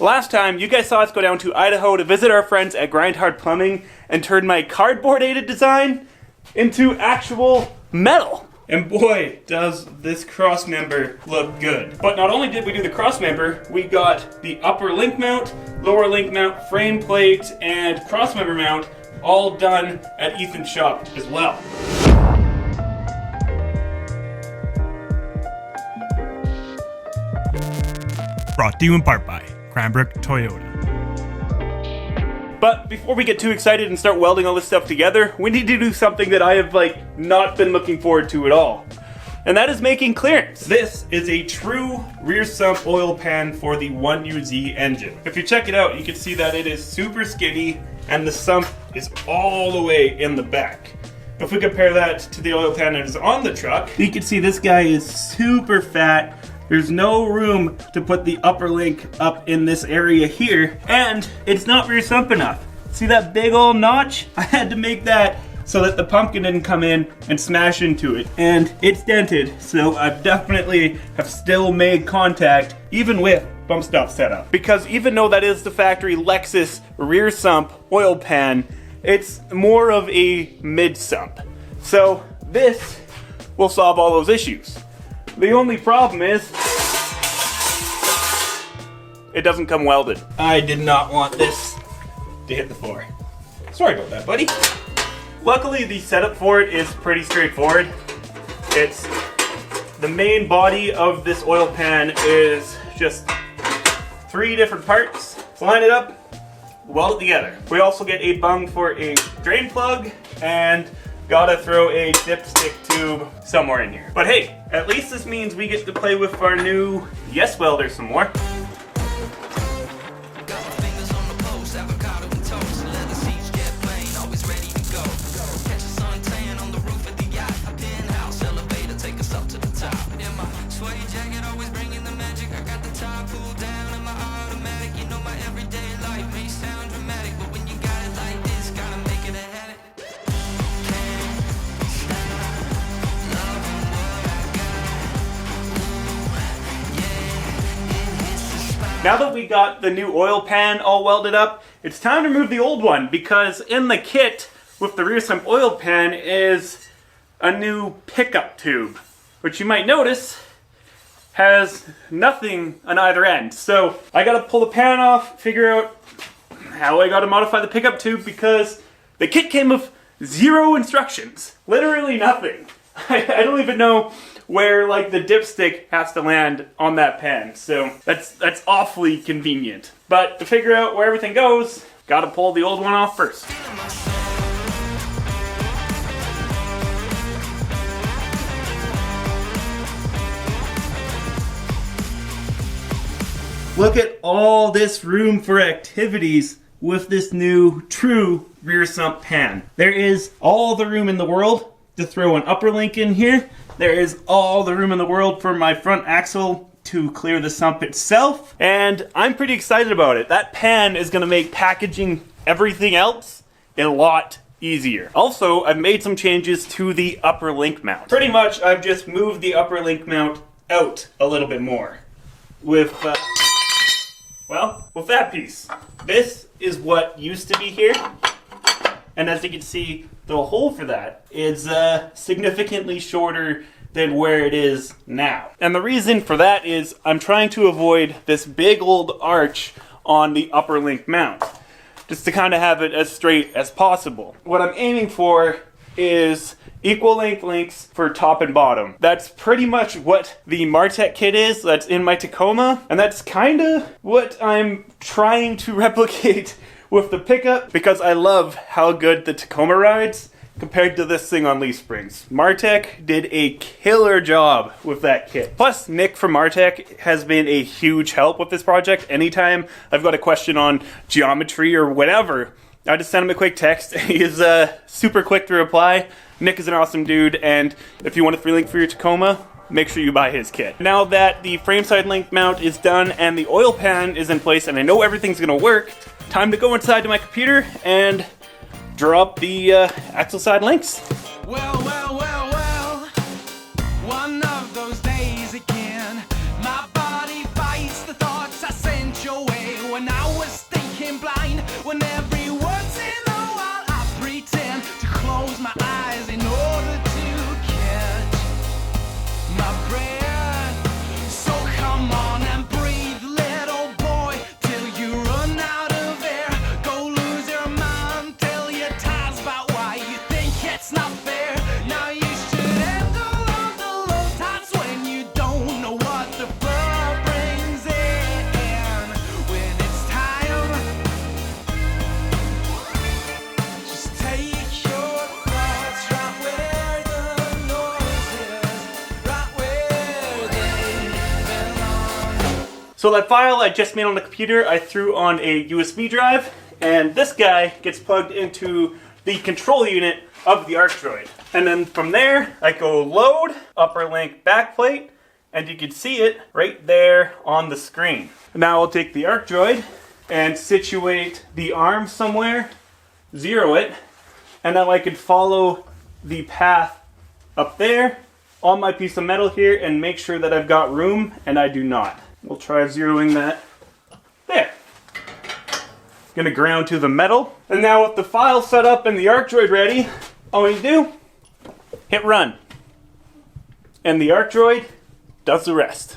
Last time, you guys saw us go down to Idaho to visit our friends at Grind Hard Plumbing and turn my cardboard-aided design into actual metal. And boy, does this cross member look good. But not only did we do the cross member, we got the upper link mount, lower link mount, frame plate, and cross member mount all done at Ethan's shop as well. Brought to you in part by Cranbrook Toyota. But before we get too excited and start welding all this stuff together, we need to do something that I have not been looking forward to at all. And that is making clearance. This is a true rear sump oil pan for the 1UZ engine. If you check it out, you can see that it is super skinny and the sump is all the way in the back. If we compare that to the oil pan that is on the truck, you can see this guy is super fat. There's no room to put the upper link up in this area here, and it's not rear sump enough. See that big old notch? I had to make that so that the pumpkin didn't come in and smash into it. And it's dented, so I've definitely have still made contact, even with bump stop setup. Because even though that is the factory Lexus rear sump oil pan, it's more of a mid sump. So this will solve all those issues. The only problem is, it doesn't come welded. I did not want this to hit the floor. Sorry about that, buddy. Luckily, the setup for it is pretty straightforward. It's the main body of this oil pan is just 3 different parts. Line it up, weld it together. We also get a bung for a drain plug and gotta throw a dipstick tube somewhere in here. But hey, at least this means we get to play with our new Yes Welder some more. Now that we got the new oil pan all welded up, it's time to remove the old one, because in the kit with the rear sump oil pan is a new pickup tube, which you might notice has nothing on either end. So I gotta pull the pan off, figure out how I gotta modify the pickup tube, because the kit came with 0 instructions. Literally nothing. I don't even know where the dipstick has to land on that pan. So that's awfully convenient. But to figure out where everything goes, gotta pull the old one off first. Look at all this room for activities with this new true rear sump pan. There is all the room in the world to throw an upper link in here. There is all the room in the world for my front axle to clear the sump itself. And I'm pretty excited about it. That pan is gonna make packaging everything else a lot easier. Also, I've made some changes to the upper link mount. Pretty much, I've just moved the upper link mount out a little bit more. With that piece. This is what used to be here. And as you can see, the hole for that is significantly shorter than where it is now. And the reason for that is I'm trying to avoid this big old arch on the upper link mount, just to kind of have it as straight as possible. What I'm aiming for is equal length links for top and bottom. That's pretty much what the Martech kit is that's in my Tacoma, and that's kind of what I'm trying to replicate with the pickup, because I love how good the Tacoma rides compared to this thing on leaf springs. Martech did a killer job with that kit. Plus, Nick from Martech has been a huge help with this project. Anytime I've got a question on geometry or whatever, I just send him a quick text. He is super quick to reply. Nick is an awesome dude, and if you want a free link for your Tacoma, make sure you buy his kit. Now that the frame side link mount is done and the oil pan is in place and I know everything's gonna work, time to go inside to my computer and draw up the axle side links. Well, one of those days again, my body fights the thoughts I sent your way. when every once in a while I pretend to close my eyes in order to catch my breath. So come on and breathe, little boy, till you run out of air. Go lose your mind, tell your ties about why you think it's not fair. Now you should handle all the low times when you don't know what the flow brings in. When it's time, just take your thoughts right where the noise is, right where they belong. So that file I just made on the computer, I threw on a USB drive, and this guy gets plugged into the control unit of the ARC droid. And then from there, I go load, upper link backplate, and you can see it right there on the screen. Now I'll take the ARC droid and situate the arm somewhere, zero it, and now I could follow the path up there on my piece of metal here and make sure that I've got room, and I do not. We'll try zeroing that there. Gonna ground to the metal. And now with the file set up and the ARC droid ready, all you do, hit run. And the ARC droid does the rest.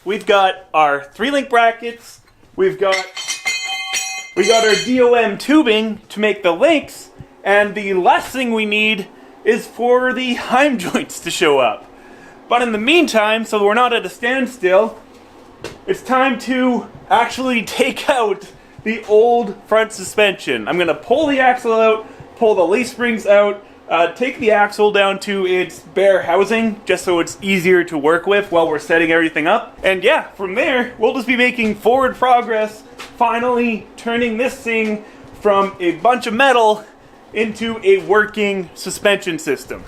We've got our 3-link brackets, we've got our DOM tubing to make the links, and the last thing we need is for the heim joints to show up. But in the meantime, so we're not at a standstill, it's time to actually take out the old front suspension. I'm going to pull the axle out, pull the leaf springs out, take the axle down to its bare housing, just so it's easier to work with while we're setting everything up. And yeah, from there, we'll just be making forward progress, finally turning this thing from a bunch of metal into a working suspension system.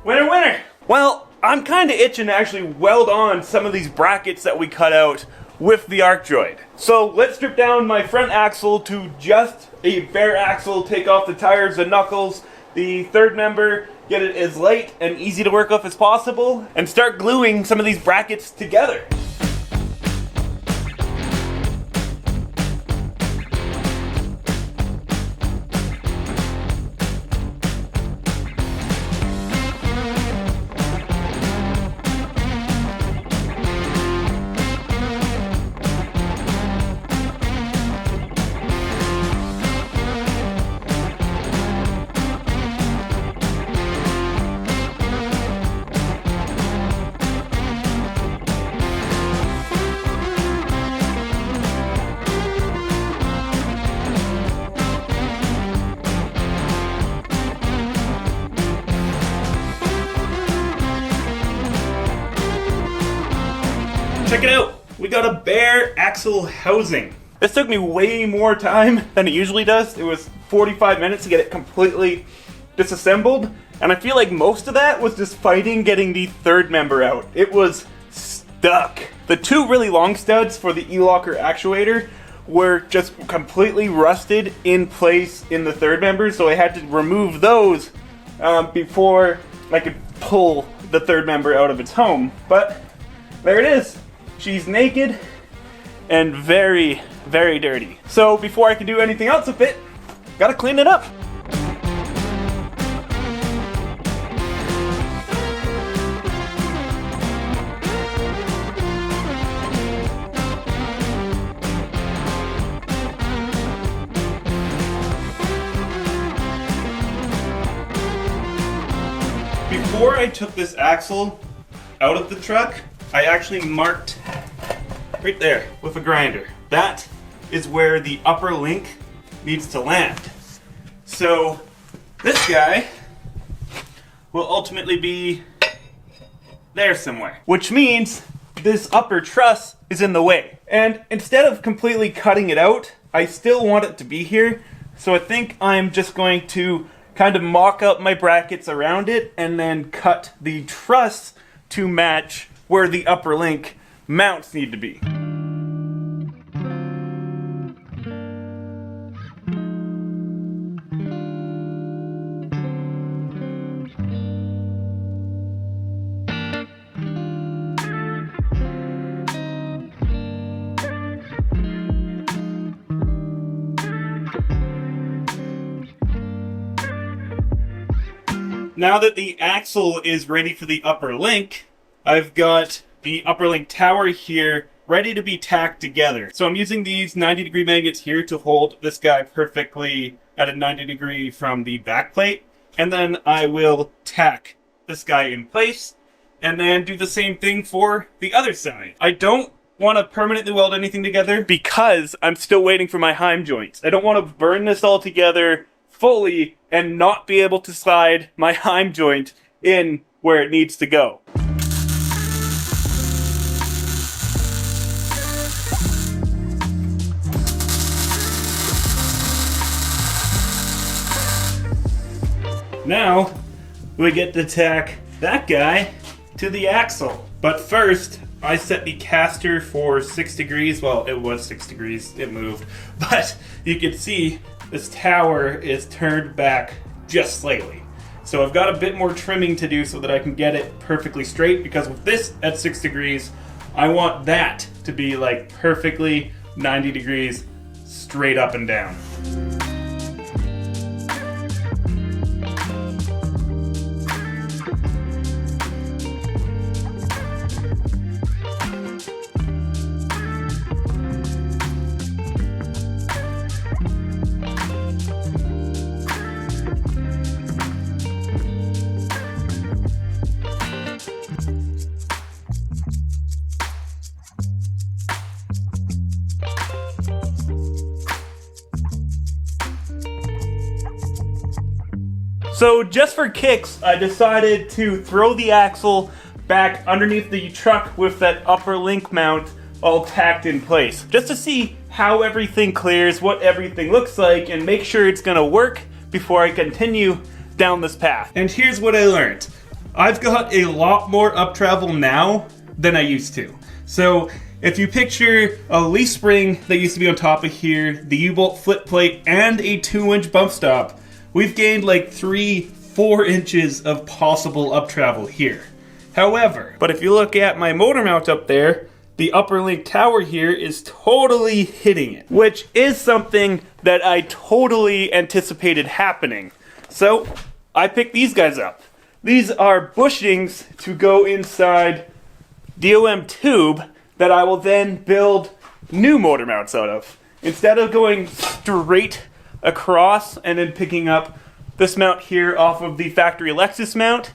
Winner, winner! Well, I'm kind of itching to actually weld on some of these brackets that we cut out with the ARC droid. So let's strip down my front axle to just a bare axle, take off the tires and knuckles, the third member, get it as light and easy to work with as possible, and start gluing some of these brackets together. Check it out! We got a bare axle housing. This took me way more time than it usually does. It was 45 minutes to get it completely disassembled, And I feel like most of that was just fighting getting the third member out. It was stuck. The two really long studs for the e-locker actuator were just completely rusted in place in the third member, so I had to remove those before I could pull the third member out of its home. But there it is. She's naked and very, very dirty. So before I can do anything else with it, gotta clean it up. Before I took this axle out of the truck, I actually marked right there with a grinder. That is where the upper link needs to land. So this guy will ultimately be there somewhere, which means this upper truss is in the way. And instead of completely cutting it out, I still want it to be here. So I think I'm just going to kind of mock up my brackets around it and then cut the truss to match where the upper link mounts need to be. Now that the axle is ready for the upper link, I've got the upper link tower here ready to be tacked together. So I'm using these 90-degree magnets here to hold this guy perfectly at a 90 degree from the back plate. And then I will tack this guy in place and then do the same thing for the other side. I don't want to permanently weld anything together because I'm still waiting for my heim joints. I don't want to burn this all together fully and not be able to slide my heim joint in where it needs to go. Now we get to tack that guy to the axle. But first, I set the caster for 6 degrees. Well, it was 6 degrees, it moved. But you can see this tower is turned back just slightly. So I've got a bit more trimming to do so that I can get it perfectly straight, because with this at 6 degrees, I want that to be like perfectly 90 degrees straight up and down. So just for kicks, I decided to throw the axle back underneath the truck with that upper link mount all tacked in place, just to see how everything clears, what everything looks like, and make sure it's gonna work before I continue down this path. And here's what I learned. I've got a lot more up travel now than I used to. So if you picture a leaf spring that used to be on top of here, the U-bolt flip plate, and a 2-inch bump stop, we've gained like 3-4 inches of possible up travel here. However, but if you look at my motor mount up there, the upper link tower here is totally hitting it, which is something that I totally anticipated happening. So I picked these guys up. These are bushings to go inside the OM tube that I will then build new motor mounts out of. Instead of going straight across and then picking up this mount here off of the factory Lexus mount,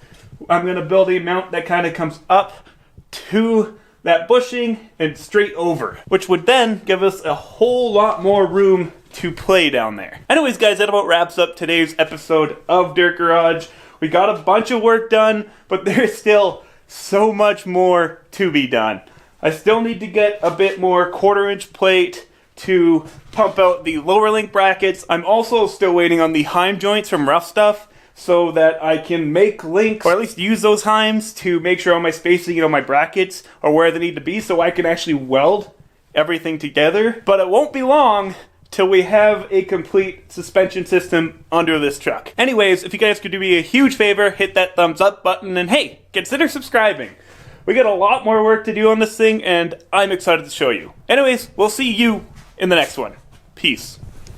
I'm going to build a mount that kind of comes up to that bushing and straight over, which would then give us a whole lot more room to play down there. Anyways guys, that about wraps up today's episode of Dirt Garage. We got a bunch of work done, but there's still so much more to be done. I still need to get a bit more 1/4-inch plate to pump out the lower link brackets. I'm also still waiting on the heim joints from Rough Stuff, so that I can make links, or at least use those heims to make sure all my spacing, my brackets are where they need to be so I can actually weld everything together. But it won't be long till we have a complete suspension system under this truck. Anyways, if you guys could do me a huge favor, hit that thumbs up button, and hey, consider subscribing. We got a lot more work to do on this thing, and I'm excited to show you. Anyways, we'll see you in the next one. Peace.